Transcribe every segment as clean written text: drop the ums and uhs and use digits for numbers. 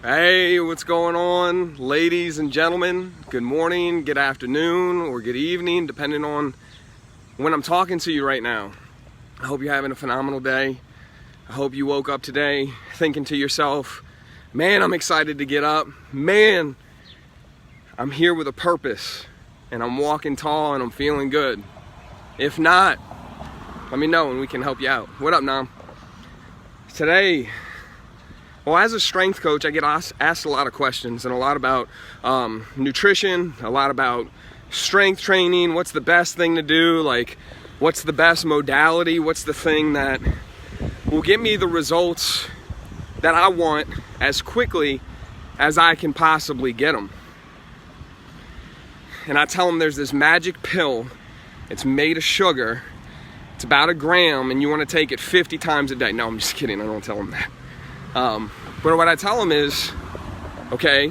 Hey, what's going on, ladies and gentlemen? Good morning, good afternoon, or good evening, depending on when I'm talking to you right now. I hope you're having a phenomenal day. I hope you woke up today thinking to yourself, man, I'm excited to get up. Man, I'm here with a purpose, and I'm walking tall, and I'm feeling good. If not, let me know and we can help you out. What up, Nam? Today, well, as a strength coach, I get asked a lot of questions, and a lot about nutrition, a lot about strength training, what's the best thing to do, like what's the best modality, what's the thing that will get me the results that I want as quickly as I can possibly get them. And I tell them there's this magic pill, it's made of sugar, it's about 1 gram, and you want to take it 50 times a day. No, I'm just kidding, I don't tell them that. But what I tell them is, okay,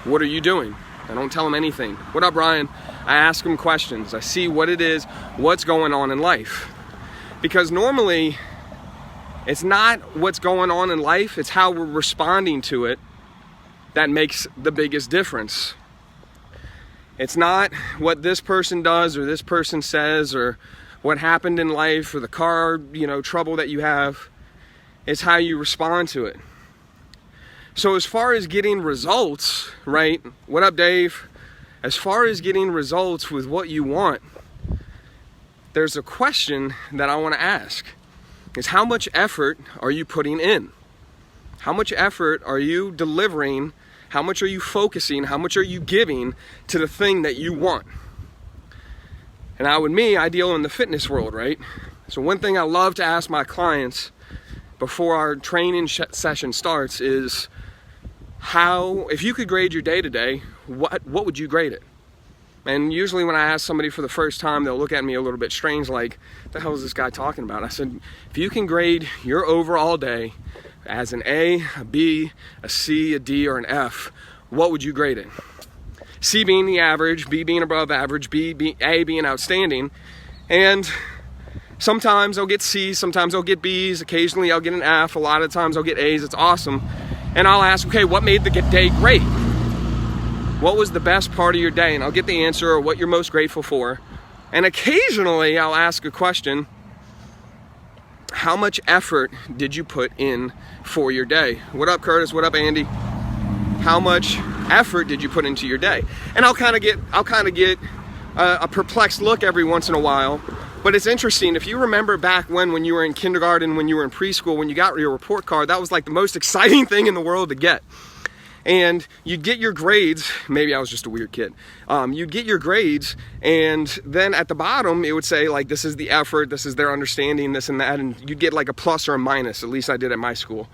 what are you doing? I don't tell them anything. What up, Brian? I ask them questions. I see what it is, what's going on in life. Because normally, it's not what's going on in life, it's how we're responding to it that makes the biggest difference. It's not what this person does or this person says or what happened in life or the car, trouble that you have. It's how you respond to it. So as far as getting results, right? What up, Dave? As far as getting results with what you want, there's a question that I want to ask. Is how much effort are you putting in? How much effort are you delivering? How much are you focusing? How much are you giving to the thing that you want? And I deal in the fitness world, right? So one thing I love to ask my clients before our training session starts is if you could grade your day to day, what would you grade it? And usually when I ask somebody for the first time, they'll look at me a little bit strange, like, the hell is this guy talking about? I said, if you can grade your overall day as an A, a B, a C, a D, or an F, what would you grade it? C being the average, B being above average, A being outstanding, and sometimes I'll get C's, sometimes I'll get B's, occasionally I'll get an F, a lot of times I'll get A's, it's awesome. And I'll ask, okay, what made the day great? What was the best part of your day? And I'll get the answer, or what you're most grateful for. And occasionally I'll ask a question, how much effort did you put in for your day? What up, Curtis? What up, Andy? How much effort did you put into your day? And I'll kind of get a perplexed look every once in a while. But it's interesting, if you remember back when you were in kindergarten, when you were in preschool, when you got your report card, that was like the most exciting thing in the world to get. And you'd get your grades, maybe I was just a weird kid, you'd get your grades, and then at the bottom it would say like, this is the effort, this is their understanding, this and that, and you'd get like a plus or a minus, at least I did at my school.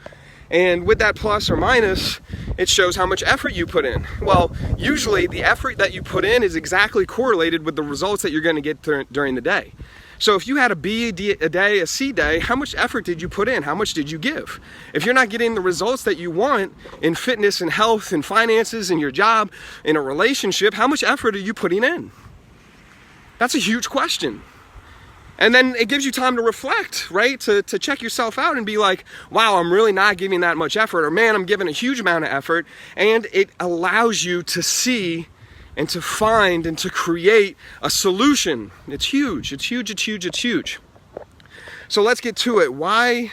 And with that plus or minus, it shows how much effort you put in. Well, usually the effort that you put in is exactly correlated with the results that you're going to get during the day. So if you had a B a day, a C day, how much effort did you put in? How much did you give? If you're not getting the results that you want in fitness and health and finances and your job, in a relationship, how much effort are you putting in? That's a huge question. And then it gives you time to reflect, right? To check yourself out and be like, wow, I'm really not giving that much effort, or man, I'm giving a huge amount of effort. And it allows you to see and to find and to create a solution. It's huge, it's huge, it's huge, it's huge. So let's get to it. Why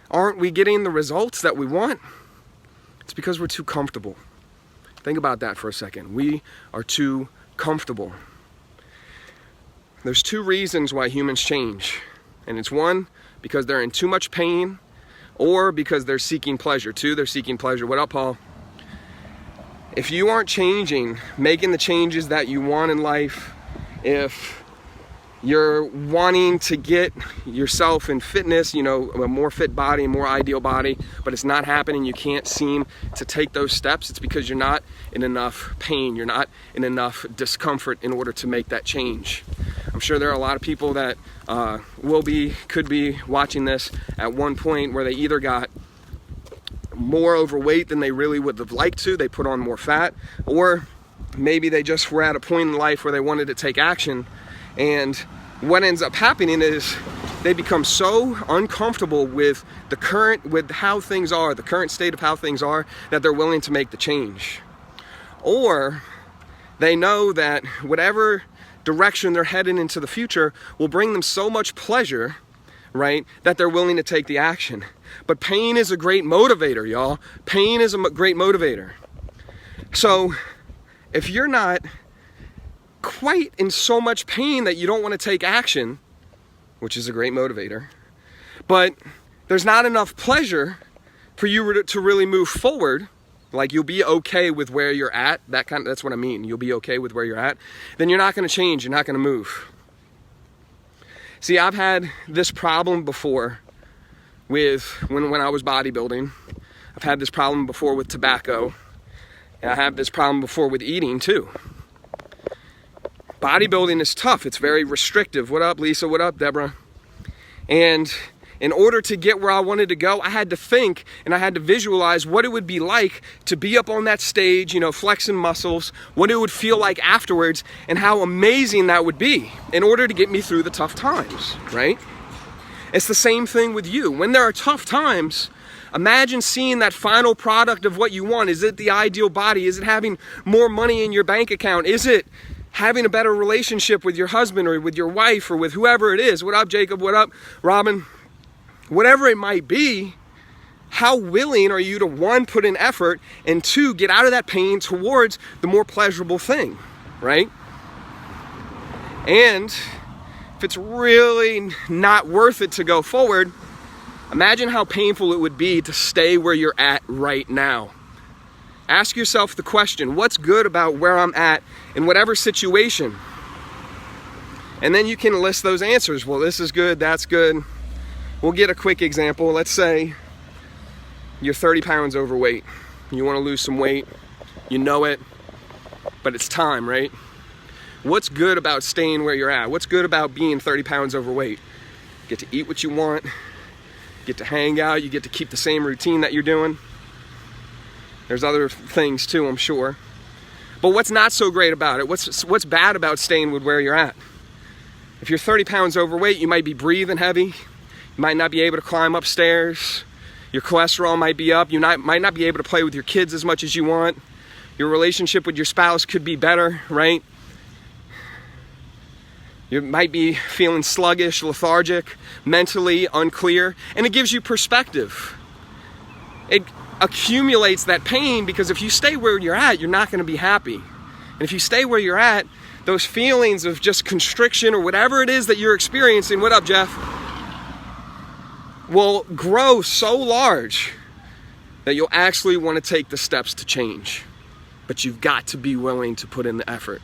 aren't we getting the results that we want? It's because we're too comfortable. Think about that for a second. We are too comfortable. There's 2 reasons why humans change. And it's 1, because they're in too much pain, or because they're seeking pleasure. 2, they're seeking pleasure. What up, Paul? If you aren't changing, making the changes that you want in life, if you're wanting to get yourself in fitness, a more fit body, a more ideal body, but it's not happening, you can't seem to take those steps, it's because you're not in enough pain, you're not in enough discomfort in order to make that change. I'm sure there are a lot of people that could be watching this at one point where they either got more overweight than they really would have liked to, they put on more fat, or maybe they just were at a point in life where they wanted to take action, and what ends up happening is they become so uncomfortable with how things are, the current state of how things are, that they're willing to make the change. Or they know that whatever direction they're heading into the future will bring them so much pleasure, right, that they're willing to take the action. But pain is a great motivator, y'all. Pain is a great motivator. So if you're not quite in so much pain that you don't want to take action, which is a great motivator, but there's not enough pleasure for you to really move forward, like you'll be okay with where you're at, that's what I mean, you'll be okay with where you're at, then you're not going to change, you're not going to move. See, I've had this problem before with when I was bodybuilding. I've had this problem before with tobacco, and I have this problem before with eating too. Bodybuilding is tough. It's very restrictive. What up, Lisa? What up, Deborah? And in order to get where I wanted to go, I had to think and I had to visualize what it would be like to be up on that stage, you know, flexing muscles, what it would feel like afterwards, and how amazing that would be in order to get me through the tough times, right? It's the same thing with you. When there are tough times, imagine seeing that final product of what you want. Is it the ideal body? Is it having more money in your bank account? Is it having a better relationship with your husband or with your wife or with whoever it is? What up, Jacob? What up, Robin? Whatever it might be, how willing are you to, one, put in effort, and two, get out of that pain towards the more pleasurable thing, right? And if it's really not worth it to go forward, imagine how painful it would be to stay where you're at right now. Ask yourself the question, what's good about where I'm at in whatever situation? And then you can list those answers. Well, this is good, that's good. We'll get a quick example. Let's say you're 30 pounds overweight. You want to lose some weight. You know it, but it's time, right? What's good about staying where you're at? What's good about being 30 pounds overweight? You get to eat what you want. You get to hang out. You get to keep the same routine that you're doing. There's other things too, I'm sure. But what's not so great about it? What's bad about staying with where you're at? If you're 30 pounds overweight, you might be breathing heavy. You might not be able to climb upstairs. Your cholesterol might be up. You might not be able to play with your kids as much as you want. Your relationship with your spouse could be better, right? You might be feeling sluggish, lethargic, mentally unclear, and it gives you perspective. It accumulates that pain because if you stay where you're at, you're not going to be happy. And if you stay where you're at, those feelings of just constriction or whatever it is that you're experiencing, what up, Jeff, will grow so large that you'll actually want to take the steps to change. But you've got to be willing to put in the effort.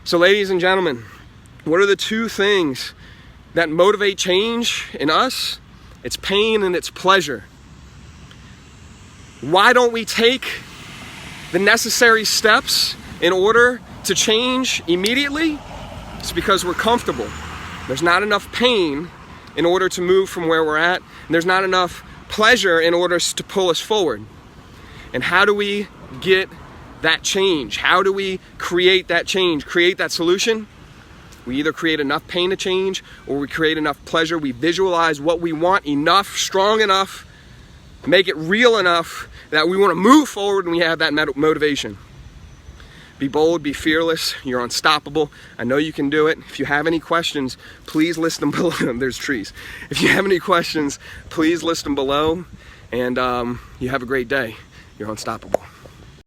So ladies and gentlemen, what are the two things that motivate change in us? It's pain and it's pleasure. Why don't we take the necessary steps in order to change immediately? It's because we're comfortable. There's not enough pain in order to move from where we're at, and there's not enough pleasure in order to pull us forward. And how do we get that change? How do we create that change, create that solution? We either create enough pain to change, or we create enough pleasure. We visualize what we want enough, strong enough, make it real enough that we want to move forward and we have that motivation. Be bold, be fearless, you're unstoppable. I know you can do it. If you have any questions, please list them below. There's trees. If you have any questions, please list them below. And you have a great day. You're unstoppable.